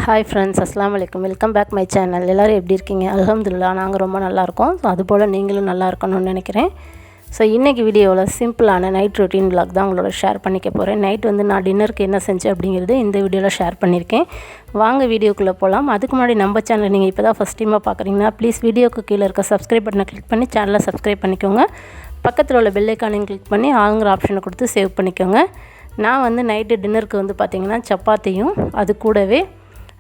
Hi friends, அஸ்ஸலாமு அலைக்கும். Welcome back my channel. எல்லோரும் எப்படி இருக்கீங்க? அல்ஹம்துலில்லாஹ் நாங்கள் ரொம்ப நல்லாயிருக்கோம். ஸோ அதுபோல் நீங்களும் நல்லா இருக்கணும்னு நினைக்கிறேன். ஸோ இன்றைக்கி வீடியோவில் சிம்பிளான நைட் ரொட்டீன் விலாக் தான் உங்களோட ஷேர் பண்ணிக்க போகிறேன். நைட் வந்து நான் டின்னருக்கு என்ன செஞ்சேன் அப்படிங்கிறது இந்த வீடியோவில் ஷேர் பண்ணியிருக்கேன். வாங்க வீடியோக்குள்ளே போகலாம். அதுக்கு முன்னாடி நம்ம சேனல் நீங்கள் இப்போ தான் ஃபஸ்ட் டைமாக பார்க்குறீங்கன்னா ப்ளீஸ் வீடியோக்கு கீழே இருக்க சப்ஸ்கிரைப் பட்டனை கிளிக் பண்ணி சேனலை சப்ஸ்கிரைப் பண்ணிக்கோங்க. பக்கத்தில் உள்ள பெல் ஐக்கானையும் கிளிக் பண்ணி ஆளுங்கிற ஆப்ஷனை கொடுத்து சேவ் பண்ணிக்கோங்க. நான் வந்து நைட்டு டின்னருக்கு வந்து பார்த்திங்கன்னா சப்பாத்தியும் அது கூடவே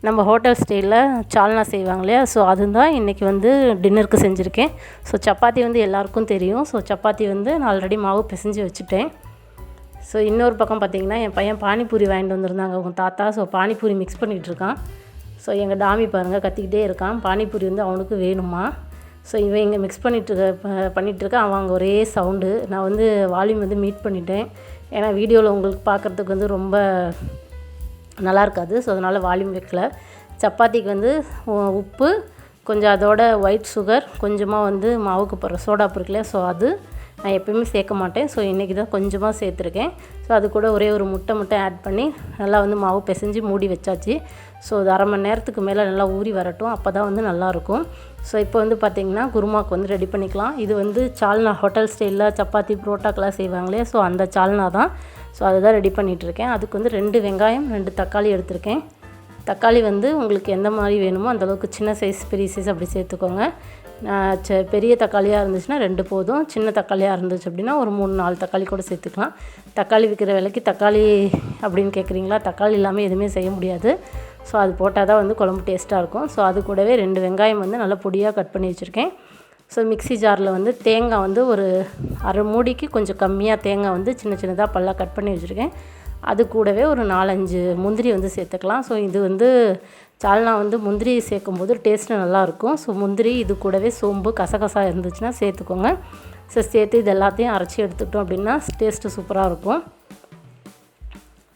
நம்ம ஹோட்டல் ஸ்டைலில் சால்னா செய்வாங்க இல்லையா, ஸோ அதுதான் இன்றைக்கி வந்து டின்னருக்கு செஞ்சுருக்கேன். ஸோ சப்பாத்தி வந்து எல்லாேருக்கும் தெரியும். ஸோ சப்பாத்தி வந்து நான் ஆல்ரெடி மாவு பிசைஞ்சு வச்சுட்டேன். ஸோ இன்னொரு பக்கம் பார்த்திங்கன்னா என் பையன் பானிபூரி வாங்கிட்டு வந்திருந்தாங்க அவங்க தாத்தா. ஸோ பானிபூரி மிக்ஸ் பண்ணிகிட்ருக்கான். ஸோ எங்கள் டாமி பாருங்கள் கத்திக்கிட்டே இருக்கான். பானிபூரி வந்து அவனுக்கு வேணுமா. ஸோ இவன் இங்கே மிக்ஸ் பண்ணிகிட்ருக்கான். அவன் அங்கே ஒரே சவுண்டு. நான் வந்து வால்யூம் வந்து மீட் பண்ணிட்டேன். ஏன்னா வீடியோவில் உங்களுக்கு பார்க்குறதுக்கு வந்து ரொம்ப நல்லா இருக்காது. ஸோ அதனால் வால்யூம் வைக்கல. சப்பாத்திக்கு வந்து உப்பு கொஞ்சம், அதோட ஒயிட் சுகர் கொஞ்சமாக வந்து மாவுக்கு போடுற சோடாப்பு இருக்குல்ல, ஸோ அது நான் எப்போயுமே சேர்க்க மாட்டேன். ஸோ இன்றைக்கி தான் கொஞ்சமாக சேர்த்துருக்கேன். ஸோ அது கூட ஒரே ஒரு முட்டை ஆட் பண்ணி நல்லா வந்து மாவு பிசைஞ்சு மூடி வச்சாச்சு. ஸோ அது அரை மணி நேரத்துக்கு மேலே நல்லா ஊறி வரட்டும், அப்போ தான் வந்து நல்லாயிருக்கும். ஸோ இப்போ வந்து பார்த்திங்கன்னா குருமாவுக்கு வந்து ரெடி பண்ணிக்கலாம். இது வந்து சால்னா ஹோட்டல் ஸ்டைலில் சப்பாத்தி புரோட்டாக்கெலாம் செய்வாங்களே, ஸோ அந்த சால்னா தான். ஸோ அதை தான் ரெடி பண்ணிகிட்ருக்கேன். அதுக்கு வந்து 2 வெங்காயம் 2 தக்காளி எடுத்திருக்கேன். தக்காளி வந்து உங்களுக்கு எந்த மாதிரி வேணுமோ அந்தளவுக்கு சின்ன சைஸ் பெரிய சைஸ் அப்படி சேர்த்துக்கோங்க. பெரிய தக்காளியாக இருந்துச்சுன்னா 2 போதும். சின்ன தக்காளியாக இருந்துச்சு அப்படின்னா ஒரு 3-4 தக்காளி கூட சேர்த்துக்கலாம். தக்காளி விற்கிற விலைக்கு தக்காளி அப்படின்னு கேட்குறீங்களா, தக்காளி இல்லாமல் எதுவுமே செய்ய முடியாது. ஸோ அது போட்டால் தான் வந்து குழம்பு டேஸ்ட்டாக இருக்கும். ஸோ அது கூடவே 2 வெங்காயம் வந்து நல்லா பொடியாக கட் பண்ணி வச்சுருக்கேன். ஸோ மிக்ஸி ஜாரில் வந்து தேங்காய் வந்து ஒரு அரை மூடிக்கு கொஞ்சம் கம்மியாக தேங்காய் வந்து சின்ன சின்னதாக பல்லாக கட் பண்ணி வச்சுருக்கேன். அது கூடவே ஒரு 4-5 முந்திரி வந்து சேர்த்துக்கலாம். ஸோ இது வந்து சால்னா வந்து முந்திரி சேர்க்கும்போது டேஸ்ட்டு நல்லாயிருக்கும். ஸோ முந்திரி இது கூடவே சோம்பு கசகசா இருந்துச்சுன்னா சேர்த்துக்கோங்க. ஸோ சேர்த்து இது எல்லாத்தையும் அரைச்சி எடுத்துக்கிட்டோம் அப்படின்னா டேஸ்ட்டு சூப்பராக இருக்கும்.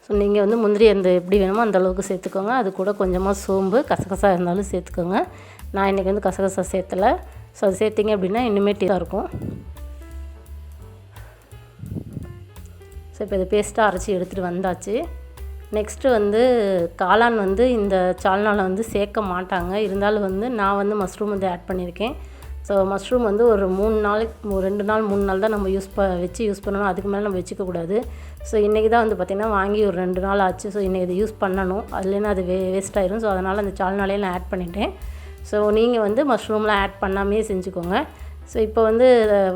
ஸோ நீங்கள் வந்து முந்திரி எப்படி வேணுமோ அந்தளவுக்கு சேர்த்துக்கோங்க. அது கூட கொஞ்சமாக சோம்பு கசகசா இருந்தாலும் சேர்த்துக்கோங்க. நான் இன்றைக்கி வந்து கசகசா சேர்த்தலை. ஸோ அது சேர்த்திங்க அப்படின்னா இன்னுமே டேஸ்ட்டாக இருக்கும். ஸோ இப்போ இது பேஸ்ட்டாக அரைச்சி எடுத்துகிட்டு வந்தாச்சு. நெக்ஸ்ட்டு வந்து காளான் வந்து இந்த சால்னாவில் வந்து சேர்க்க மாட்டாங்க. இருந்தாலும் வந்து நான் வந்து மஷ்ரூம் வந்து ஆட் பண்ணியிருக்கேன். ஸோ மஷ்ரூம் வந்து ஒரு 2 நாள் 3 நாள் தான் நம்ம யூஸ் பண்ணணும். அதுக்கு மேலே நம்ம வச்சுக்கக்கூடாது. ஸோ இன்றைக்கி தான் வந்து பார்த்திங்கன்னா வாங்கி ஒரு 2 நாள் ஆச்சு. ஸோ இன்றைக்கி இதை யூஸ் பண்ணணும், அதுலேருந்து அது வேஸ்ட் ஆயிரும். ஸோ அதனால் அந்த சால்னாலே நான் ஆட் பண்ணிட்டேன். ஸோ நீங்கள் வந்து மஷ்ரூம்லாம் ஆட் பண்ணாமே செஞ்சுக்கோங்க. ஸோ இப்போ வந்து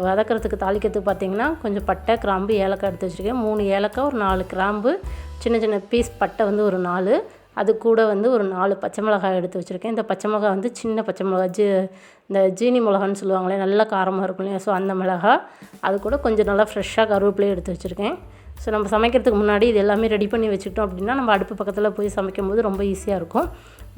வதக்கிறதுக்கு தாளிக்கிறதுக்கு பார்த்திங்கன்னா கொஞ்சம் பட்டை கிராம்பு ஏலக்காய் எடுத்து வச்சுருக்கேன். 3 ஏலக்காய் ஒரு 4 கிராம்பு சின்ன சின்ன பீஸ் பட்டை வந்து ஒரு 4, அது கூட வந்து ஒரு 4 பச்சை மிளகாய் எடுத்து வச்சுருக்கேன். இந்த பச்சை மிளகாய் வந்து சின்ன பச்சை மிளகாய் இந்த ஜீனி மிளகான்னு சொல்லுவாங்களே, நல்லா காரமாக இருக்கும் இல்லையா, ஸோ அந்த மிளகாய். அது கூட கொஞ்சம் நல்லா ஃப்ரெஷ்ஷாக கருவேப்பிலையும் எடுத்து வச்சுருக்கேன். ஸோ நம்ம சமைக்கிறதுக்கு முன்னாடி இது எல்லாமே ரெடி பண்ணி வச்சுக்கிட்டோம் அப்படின்னா நம்ம அடுப்பு பக்கத்தில் போய் சமைக்கும் போது ரொம்ப ஈஸியாக இருக்கும்.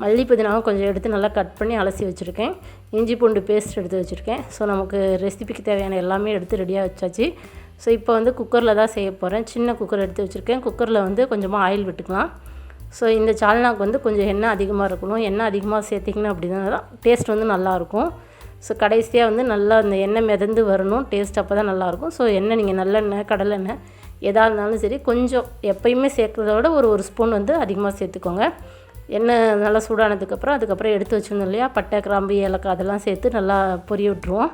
மல்லி புதினாவும் கொஞ்சம் எடுத்து நல்லா கட் பண்ணி அலசி வச்சுருக்கேன். இஞ்சி பூண்டு பேஸ்ட் எடுத்து வச்சுருக்கேன். ஸோ நமக்கு ரெசிபிக்கு தேவையான எல்லாமே எடுத்து ரெடியாக வச்சாச்சு. ஸோ இப்போ வந்து குக்கரில் தான் செய்ய போகிறேன். சின்ன குக்கர் எடுத்து வச்சுருக்கேன். குக்கரில் வந்து கொஞ்சமாக ஆயில் விட்டுக்கலாம். ஸோ இந்த சால்னாக்கு வந்து கொஞ்சம் எண்ணெய் அதிகமாக இருக்கணும். எண்ணெய் அதிகமாக சேர்த்திங்கன்னா அப்படின்னா தான் டேஸ்ட் வந்து நல்லாயிருக்கும். ஸோ கடைசியாக வந்து நல்லா இந்த எண்ணெய் மிதந்து வரணும், டேஸ்ட் அப்போ தான் நல்லாயிருக்கும். ஸோ எண்ணெய் நீங்கள் நல்லெண்ணெய் கடலெண்ணெய் எதாக இருந்தாலும் சரி கொஞ்சம் எப்பயுமே சேர்க்குறத விட ஒரு ஸ்பூன் வந்து அதிகமாக சேர்த்துக்கோங்க. எண்ணெய் நல்லா சூடானதுக்கப்புறம் அதுக்கப்புறம் எடுத்து வச்சுருந்தோம் இல்லையா, பட்டை கிராம்பு ஏலக்காய் அதெல்லாம் சேர்த்து நல்லா பொரிய விட்டுருவோம்.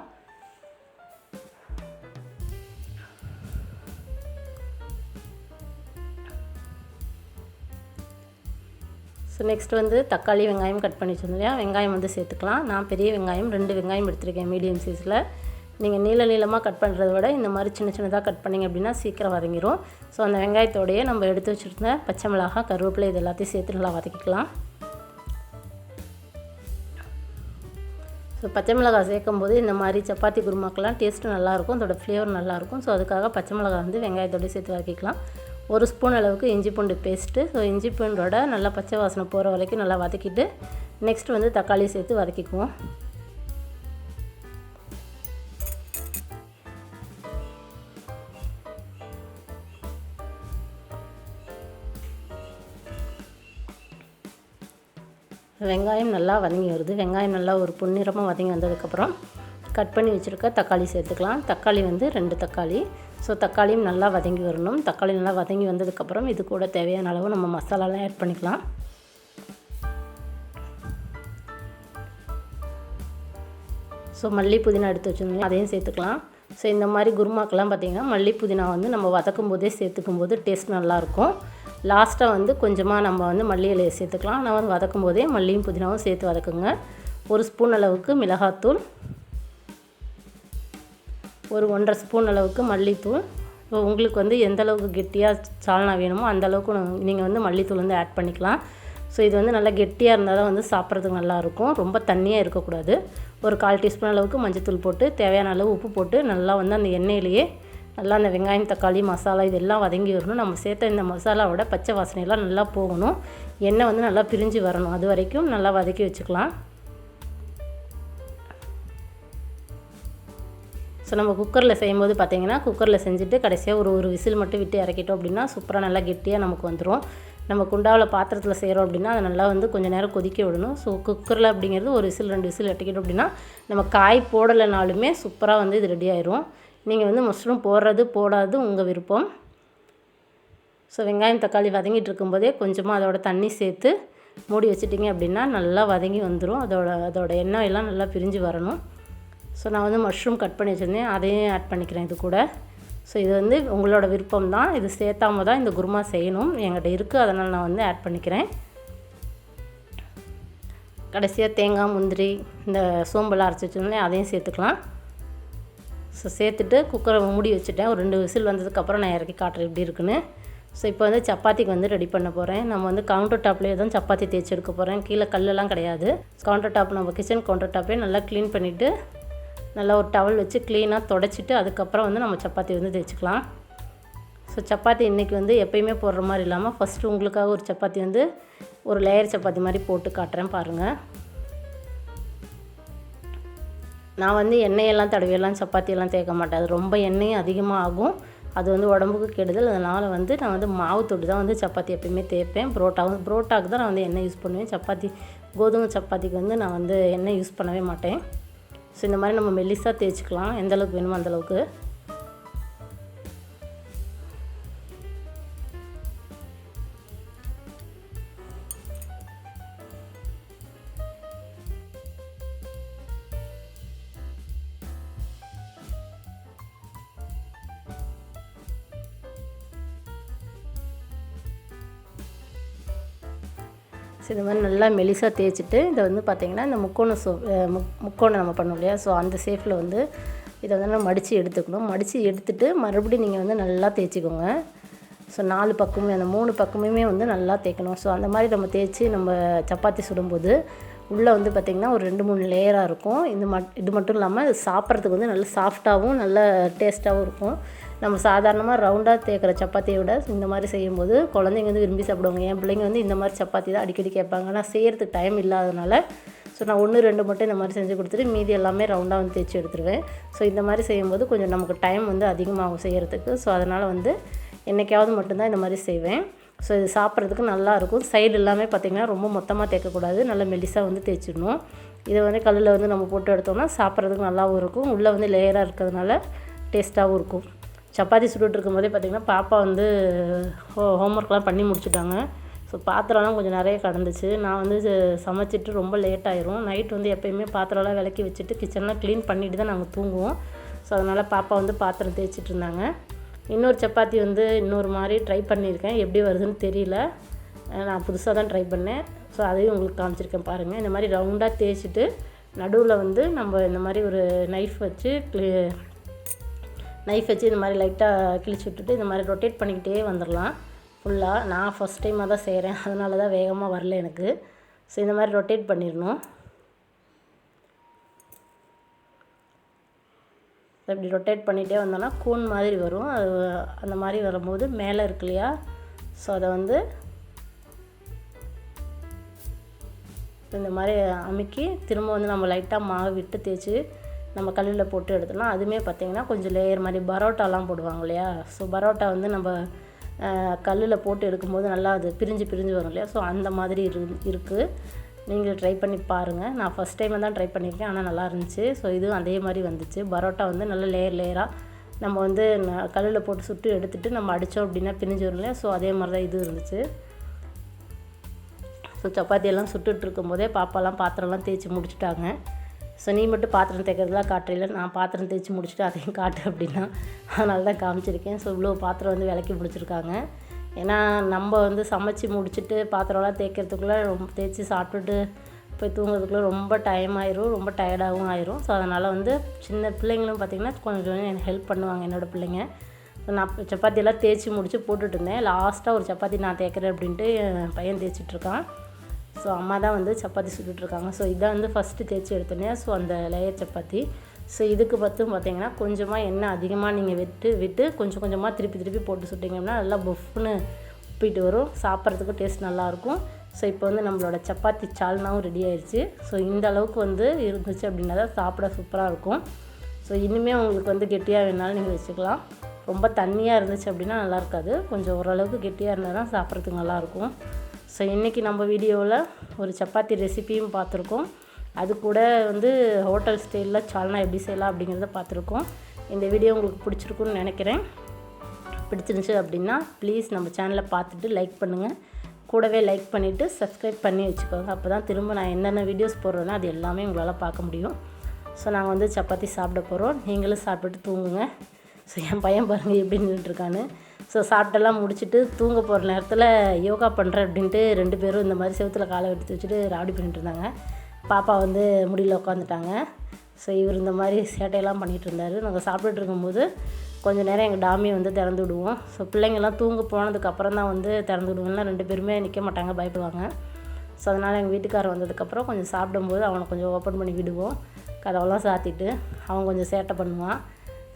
ஸோ நெக்ஸ்ட் வந்து தக்காளி வெங்காயம் கட் பண்ணி வச்சுருந்தோம் இல்லையா, வெங்காயம் வந்து சேர்த்துக்கலாம். நான் பெரிய வெங்காயம் 2 வெங்காயம் எடுத்துருக்கேன் மீடியம் சைஸில். நீங்கள் நீளமாக கட் பண்ணுறத விட இந்த மாதிரி சின்ன சின்னதாக கட் பண்ணிங்க அப்படின்னா சீக்கிரம் வதங்கிடும். ஸோ அந்த வெங்காயத்தோடையே நம்ம எடுத்து வச்சுருந்த பச்சை மிளகாய் கருவேப்பிலை இது எல்லாத்தையும் சேர்த்து நல்லா வதக்கிக்கலாம். ஸோ பச்சை மிளகாய் சேர்க்கும்போது இந்த மாதிரி சப்பாத்தி குருமாக்கெல்லாம் டேஸ்ட்டு நல்லாயிருக்கும், அதோட ஃப்ளேவர் நல்லாயிருக்கும். ஸோ அதுக்காக பச்சை மிளகாய் வந்து வெங்காயத்தோடய சேர்த்து வதக்கிக்கலாம். 1 ஸ்பூன் அளவுக்கு இஞ்சி பூண்டு பேஸ்ட்டு. ஸோ இஞ்சி பூண்டோட நல்லா பச்சை வாசனை போகிற வரைக்கும் நல்லா வதக்கிட்டு நெக்ஸ்ட் வந்து தக்காளி சேர்த்து வதக்கிக்குவோம். வெங்காயம் நல்லா வதங்கி வருது. வெங்காயம் நல்லா ஒரு பொன்னிறமாக வதங்கி வந்ததுக்கப்புறம் கட் பண்ணி வச்சுருக்க தக்காளி சேர்த்துக்கலாம். தக்காளி வந்து 2 தக்காளி. ஸோ தக்காளியும் நல்லா வதங்கி வரணும். தக்காளி நல்லா வதங்கி வந்ததுக்கப்புறம் இது கூட தேவையான அளவு நம்ம மசாலாலாம் ஆட் பண்ணிக்கலாம். ஸோ மல்லி புதினா எடுத்து வச்சுருந்தோம், அதையும் சேர்த்துக்கலாம். ஸோ இந்த மாதிரி குருமாக்கெல்லாம் பார்த்திங்கன்னா மல்லி புதினா வந்து நம்ம வதக்கும் போதே சேர்த்துக்கும் போது டேஸ்ட் நல்லாயிருக்கும். லாஸ்ட்டாக வந்து கொஞ்சமாக நம்ம வந்து மல்லி இலையை சேர்த்துக்கலாம். நான் வந்து வதக்கும் போதே மல்லியும் புதினாவும் சேர்த்து வதக்குங்க. 1 ஸ்பூன் அளவுக்கு மிளகாத்தூள், ஒரு 1.5 ஸ்பூன் அளவுக்கு மல்லித்தூள். ஸோ உங்களுக்கு வந்து எந்த அளவுக்கு கெட்டியாக சால்னா வேணுமோ அந்த அளவுக்கு நீங்கள் வந்து மல்லித்தூள் வந்து ஆட் பண்ணிக்கலாம். ஸோ இது வந்து நல்லா கெட்டியாக இருந்தால் தான் வந்து சாப்பிட்றதுக்கு நல்லாயிருக்கும். ரொம்ப தண்ணியாக இருக்கக்கூடாது. ஒரு 1/4 டீஸ்பூன் அளவுக்கு மஞ்சத்தூள் போட்டு தேவையான அளவு உப்பு போட்டு நல்லா வந்து அந்த எண்ணெயிலேயே நல்லா அந்த வெங்காயம், தக்காளி, மசாலா இதெல்லாம் வதங்கி வரணும். நம்ம சேர்த்த இந்த மசாலாவோட பச்சை வாசனையெல்லாம் நல்லா போகணும். எண்ணெய் வந்து நல்லா பிரிஞ்சு வரணும். அது வரைக்கும் நல்லா வதக்கி வச்சுக்கலாம். ஸோ நம்ம குக்கரில் செய்யும்போது பார்த்திங்கன்னா குக்கரில் செஞ்சுட்டு கடைசியாக ஒரு விசில் மட்டும் விட்டு இறக்கிட்டோம் அப்படின்னா சூப்பராக நல்லா கெட்டியாக நமக்கு வந்துடும். நம்ம குண்டாவில் பாத்திரத்தில் செய்கிறோம் அப்படின்னா அதை நல்லா வந்து கொஞ்சம் நேரம் கொதிக்க விடணும். ஸோ குக்கரில் அப்படிங்கிறது 1 விசில் 2 விசில் எட்டிக்கிட்டோம் அப்படின்னா நம்ம காய் போடலைனாலுமே சூப்பராக வந்து இது ரெடி ஆயிரும். நீங்கள் வந்து மஷ்ரூம் போடாது உங்கள் விருப்பம். ஸோ வெங்காயம், தக்காளி வதங்கிட்டு இருக்கும்போதே கொஞ்சமாக அதோட தண்ணி சேர்த்து மூடி வச்சிட்டிங்க அப்படின்னா நல்லா வதங்கி வந்துடும். அதோட எண்ணெய் எல்லாம் நல்லா பிரிஞ்சு வரணும். ஸோ நான் வந்து மஷ்ரூம் கட் பண்ணி வச்சுருந்தேன், அதையும் ஆட் பண்ணிக்கிறேன் இது கூட. ஸோ இது வந்து உங்களோட விருப்பம் தான். இது சேர்த்தாம தான் இந்த குருமா செய்யணும். என்கிட்ட இருக்குது, அதனால் நான் வந்து ஆட் பண்ணிக்கிறேன். கடைசியாக தேங்காய், முந்திரி, இந்த சோம்பெல்லாம் அரைச்சி வச்சுருந்தேன், அதையும் சேர்த்துக்கலாம். ஸோ சேர்த்துட்டு குக்கரை மூடி வச்சுட்டேன். ஒரு 2 விசில் வந்ததுக்கப்புறம் நான் இறக்கி காட்டுறேன் எப்படி இருக்குன்னு. ஸோ இப்போ வந்து சப்பாத்திக்கு வந்து ரெடி பண்ண போகிறேன். நம்ம வந்து கவுண்டர் டாப்லேயே தான் சப்பாத்தி தேய்ச்சி எடுக்க போகிறேன். கீழே கல்லெல்லாம் கிடையாது. கவுண்டர் டாப் நம்ம கிச்சன் கவுண்டர் டாப்பே நல்லா க்ளீன் பண்ணிவிட்டு நல்லா ஒரு டவல் வச்சு க்ளீனாக தொடச்சிட்டு அதுக்கப்புறம் வந்து நம்ம சப்பாத்தி வந்து தேய்ச்சிக்கலாம். ஸோ சப்பாத்தி இன்றைக்கி வந்து எப்போயுமே போடுற மாதிரி இல்லாமல் ஃபஸ்ட்டு உங்களுக்காக ஒரு சப்பாத்தி வந்து ஒரு லேயர் சப்பாத்தி மாதிரி போட்டு காட்டுறேன் பாருங்கள். நான் வந்து எண்ணெயெல்லாம் தடவையெல்லாம் சப்பாத்தியெல்லாம் தேய்க்க மாட்டேன். அது ரொம்ப எண்ணெயும் அதிகமாக ஆகும். அது வந்து உடம்புக்கு கெடுதல். அதனால் வந்து நான் வந்து மாவு தொட்டு தான் வந்து சப்பாத்தி எப்போயுமே தேய்ப்பேன். புரோட்டாவுக்கு தான் நான் வந்து எண்ணெய் யூஸ் பண்ணுவேன். சப்பாத்தி கோதுமை சப்பாத்திக்கு வந்து நான் வந்து எண்ணெய் யூஸ் பண்ணவே மாட்டேன். ஸோ இந்த மாதிரி நம்ம மெல்லிஸாக தேய்ச்சிக்கலாம், எந்த அளவுக்கு வேணுமோ அந்தளவுக்கு. ஸோ இந்த மாதிரி நல்லா மெலிசாக தேய்ச்சிட்டு இதை வந்து பார்த்திங்கன்னா இந்த முக்கோணம் நம்ம பண்ணோம் இல்லையா, ஸோ அந்த ஷேப்பில் வந்து இதை வந்து நம்ம மடித்து எடுத்துக்கணும். மடித்து எடுத்துகிட்டு மறுபடியும் நீங்கள் வந்து நல்லா தேய்ச்சிக்கோங்க. ஸோ 4 பக்கமே அந்த 3 பக்கமுமே வந்து நல்லா தேய்க்கணும். ஸோ அந்த மாதிரி நம்ம தேய்ச்சி நம்ம சப்பாத்தி சுடும்போது உள்ளே வந்து பார்த்திங்கன்னா ஒரு 2-3 லேயராக இருக்கும். இது மட்டும் இல்லாமல் சாப்பிட்றதுக்கு வந்து நல்ல சாஃப்டாகவும் நல்ல டேஸ்ட்டாகவும் இருக்கும். நம்ம சாதாரணமாக ரவுண்டாக தேய்க்கிற சப்பாத்தியை விட இந்த மாதிரி செய்யும்போது குழந்தைங்க வந்து விரும்பி சாப்பிடுவாங்க. என் பிள்ளைங்க வந்து இந்த மாதிரி சப்பாத்தி தான் அடிக்கடி கேட்பாங்க. ஆனால் செய்கிறதுக்கு டைம் இல்லாதனால ஸோ நான் 1-2 மட்டும் இந்த மாதிரி செஞ்சு கொடுத்துட்டு மீதி எல்லாமே ரவுண்டாக வந்து தேய்ச்சி எடுத்துருவேன். ஸோ இந்த மாதிரி செய்யும்போது கொஞ்சம் நமக்கு டைம் வந்து அதிகமாகும் செய்கிறதுக்கு. ஸோ அதனால் வந்து என்றைக்காவது மட்டும்தான் இந்த மாதிரி செய்வேன். ஸோ இது சாப்பிட்றதுக்கு நல்லாயிருக்கும். சைடு எல்லாமே பார்த்திங்கன்னா ரொம்ப மொத்தமாக தேய்க்கக்கூடாது, நல்லா மெலிசாக வந்து தேய்ச்சிடணும். இதை வந்து கல்லில் வந்து நம்ம போட்டு எடுத்தோம்னா சாப்பிட்றதுக்கு நல்லாவும் இருக்கும். உள்ளே வந்து லேயராக இருக்கிறதுனால டேஸ்ட்டாகவும் இருக்கும். சப்பாத்தி சுட்டுட்டு இருக்கும்போதே பார்த்திங்கன்னா பாப்பா வந்து ஹோம்ஒர்க்லாம் பண்ணி முடிச்சுட்டாங்க. ஸோ பாத்திரம்லாம் கொஞ்சம் நிறைய கிடந்துச்சு. நான் வந்து சமைச்சிட்டு ரொம்ப லேட் ஆயிரும். நைட் வந்து எப்போயுமே பாத்திரம்லாம் விளக்கி வச்சுட்டு கிச்சன்லாம் க்ளீன் பண்ணிவிட்டு தான் நாங்கள் தூங்குவோம். ஸோ அதனால் பாப்பா வந்து பாத்திரம் தேய்ச்சிட்டு இருந்தாங்க. இன்னொரு சப்பாத்தி வந்து இன்னொரு மாதிரி ட்ரை பண்ணியிருக்கேன், எப்படி வருதுன்னு தெரியல. நான் புதுசாக தான் ட்ரை பண்ணேன். ஸோ அதையும் உங்களுக்கு காமிச்சிருக்கேன் பாருங்கள். இந்த மாதிரி ரவுண்டாக தேய்ச்சிட்டு நடுவில் வந்து நம்ம இந்த மாதிரி ஒரு நைஃப் வச்சு இந்த மாதிரி லைட்டாக கிழிச்சு விட்டுட்டு இந்த மாதிரி ரொட்டேட் பண்ணிக்கிட்டே வந்துடலாம் ஃபுல்லாக. நான் ஃபஸ்ட் டைமாக தான் செய்கிறேன், அதனால தான் வேகமாக வரல எனக்கு. ஸோ இந்த மாதிரி ரொட்டேட் பண்ணிடணும். இப்படி ரொட்டேட் பண்ணிகிட்டே வந்தோன்னா கூன் மாதிரி வரும். அது அந்த மாதிரி வரும்போது மேலே இருக்கு இல்லையா, ஸோ அதை வந்து இந்த மாதிரி அமுக்கி திரும்ப வந்து நம்ம லைட்டாக மாவு விட்டு தேய்ச்சி நம்ம கல்லில் போட்டு எடுத்தோம்னா அதுவுமே பார்த்திங்கன்னா கொஞ்சம் லேயர் மாதிரி பரோட்டாலாம் போடுவாங்க இல்லையா. ஸோ பரோட்டா வந்து நம்ம கல்லில் போட்டு எடுக்கும்போது நல்லா அது பிரிஞ்சு வரும் இல்லையா. ஸோ அந்த மாதிரி இருக்குது. நீங்கள் ட்ரை பண்ணி பாருங்கள். நான் ஃபஸ்ட் டைம் தான் ட்ரை பண்ணியிருக்கேன், ஆனால் நல்லா இருந்துச்சு. ஸோ இதுவும் அதே மாதிரி வந்துச்சு. பரோட்டா வந்து நல்ல லேயராக நம்ம வந்து கல்லில் போட்டு சுட்டு எடுத்துகிட்டு நம்ம அடித்தோம் அப்படின்னா பிரிஞ்சு வரும் இல்லையா. ஸோ அதே மாதிரி தான் இது இருந்துச்சு. ஸோ சப்பாத்தியெல்லாம் சுட்டுட்டு இருக்கும்போதே பாப்பாலாம் பாத்திரம்லாம் தேய்ச்சி முடிச்சுட்டாங்க. ஸோ நீ மட்டும் பாத்திரம் தேய்க்கிறதுலாம் காட்டுறீல, நான் பாத்திரம் தேய்ச்சி முடிச்சுட்டு அதையும் காட்டு அப்படின்னா அதனால தான் காமிச்சிருக்கேன். ஸோ இவ்வளோ பாத்திரம் வந்து விளக்கி முடிச்சிருக்காங்க. ஏன்னா நம்ம வந்து சமைச்சி முடிச்சுட்டு பாத்திரம்லாம் தேய்க்கிறதுக்குள்ளே ரொம்ப தேய்ச்சி சாப்பிட்டுட்டு போய் தூங்குறதுக்குள்ளே ரொம்ப டைம் ஆயிரும், ரொம்ப டயர்டாகவும் ஆயிரும். ஸோ அதனால் வந்து சின்ன பிள்ளைங்களும் பார்த்திங்கன்னா கொஞ்சம் எனக்கு ஹெல்ப் பண்ணுவாங்க என்னோடய பிள்ளைங்க. நான் சப்பாத்தியெல்லாம் தேய்ச்சி முடித்து போட்டுட்டு இருந்தேன். லாஸ்ட்டாக ஒரு சப்பாத்தி நான் தேய்க்கிறேன் அப்படின்ட்டு என் பையன் தேய்ச்சிட்ருக்கான். ஸோ அம்மா தான் வந்து சப்பாத்தி சுட்டுட்ருக்காங்க. ஸோ இதான் வந்து ஃபஸ்ட்டு தேய்ச்சி எடுத்தோன்னே ஸோ அந்த லேயர் சப்பாத்தி. ஸோ இதுக்கு பார்த்திங்கன்னா கொஞ்சமாக எண்ணெய் அதிகமாக நீங்கள் விட்டு கொஞ்சம் கொஞ்சமாக திருப்பி போட்டு சுட்டிங்கன்னா நல்லா புஃப்னு உப்பிட்டு வரும். சாப்பிட்றதுக்கு டேஸ்ட் நல்லாயிருக்கும். ஸோ இப்போ வந்து நம்மளோட சப்பாத்தி சால்னாவும் ரெடி ஆயிடுச்சு. ஸோ இந்த அளவுக்கு வந்து இருந்துச்சு அப்படின்னா தான் சாப்பிட சூப்பராக இருக்கும். ஸோ இனிமேல் உங்களுக்கு வந்து கெட்டியாக வேணாலும் நீங்கள் வச்சுக்கலாம். ரொம்ப தண்ணியாக இருந்துச்சு அப்படின்னா நல்லா இருக்காது. கொஞ்சம் ஓரளவுக்கு கெட்டியாக இருந்தால் தான் சாப்பிட்றதுக்கு நல்லாயிருக்கும். ஸோ இன்றைக்கி நம்ம வீடியோவில் ஒரு சப்பாத்தி ரெசிபியும் பார்த்துருக்கோம். அது கூட வந்து ஹோட்டல் ஸ்டைலில் சால்னா எப்படி செய்யலாம் அப்படிங்கிறத பார்த்துருக்கோம். இந்த வீடியோ உங்களுக்கு பிடிச்சிருக்குன்னு நினைக்கிறேன். பிடிச்சிருந்துச்சு அப்படின்னா ப்ளீஸ் நம்ம சேனலை பார்த்துட்டு லைக் பண்ணுங்கள். கூடவே லைக் பண்ணிவிட்டு சப்ஸ்கிரைப் பண்ணி வச்சுக்கோங்க. அப்போ தான் திரும்ப நான் என்னென்ன வீடியோஸ் போடுறேன்னா அது எல்லாமே உங்களால் பார்க்க முடியும். ஸோ நாங்கள் வந்து சப்பாத்தி சாப்பிட போகிறோம். நீங்களும் சாப்பிட்டுட்டு தூங்குங்க. ஸோ என் பையன் பாருங்கள் எப்படி நின்றுட்டுருக்கான்னு. ஸோ சாப்பிட்டெல்லாம் முடிச்சுட்டு தூங்க போகிற நேரத்தில் யோகா பண்ணுறேன் அப்படின்ட்டு 2 பேரும் இந்த மாதிரி செவுத்தில் காலை எடுத்து வச்சுட்டு ராவடி பண்ணிட்டு இருந்தாங்க. பாப்பா வந்து முடியல உட்காந்துட்டாங்க. ஸோ இவர் இந்த மாதிரி சேட்டையெல்லாம் பண்ணிகிட்டு இருந்தார். நாங்கள் சாப்பிட்டுட்டு இருக்கும்போது கொஞ்சம் நேரம் எங்கள் டாமியை வந்து திறந்து விடுவோம். ஸோ பிள்ளைங்கள்லாம் தூங்க போனதுக்கப்புறம் தான் வந்து திறந்து விடுவோம்னா 2 பேருமே நிற்க மாட்டாங்க, பயப்படுவாங்க. ஸோ அதனால் எங்கள் வீட்டுக்காரர் வந்ததுக்கப்புறம் கொஞ்சம் சாப்பிடும்போது அவனை கொஞ்சம் ஓப்பன் பண்ணி விடுவோம். கதவெல்லாம் சாத்திட்டு அவன் கொஞ்சம் சேட்டை பண்ணுவான்.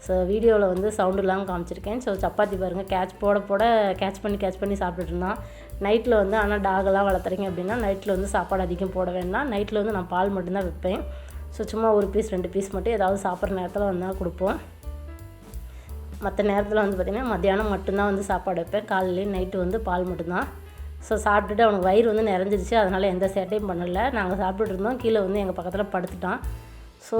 ஸோ வீடியோவில் வந்து சவுண்டு இல்லாமல் காமிச்சிருக்கேன். ஸோ சப்பாத்தி பாருங்கள் கேட்ச் பண்ணி சாப்பிட்டுட்டு இருந்தான். நைட்டில் வந்து ஆனால் டாகெல்லாம் வளர்த்துறீங்க அப்படின்னா நைட்டில் வந்து சாப்பாடு அதிகம் போட வேண்டாம். நைட்டில் வந்து நான் பால் மட்டும்தான் வைப்பேன். ஸோ சும்மா 1 பீஸ் 2 பீஸ் மட்டும் ஏதாவது சாப்பிட்ற நேரத்தில் வந்தால் கொடுப்போம். மற்ற நேரத்தில் வந்து பார்த்திங்கன்னா மத்தியானம் மட்டும்தான் வந்து சாப்பாடு வைப்பேன். காலையிலேயும் நைட்டு வந்து பால் மட்டும்தான். ஸோ சாப்பிட்டுட்டு அவனுக்கு வயிறு வந்து நிறைஞ்சிருச்சு. அதனால் எந்த சேட்டையும் பண்ணலை. நாங்கள் சாப்பிட்டுட்டு இருந்தோம். கீழே வந்து எங்கள் பக்கத்தில் படுத்துட்டான். ஸோ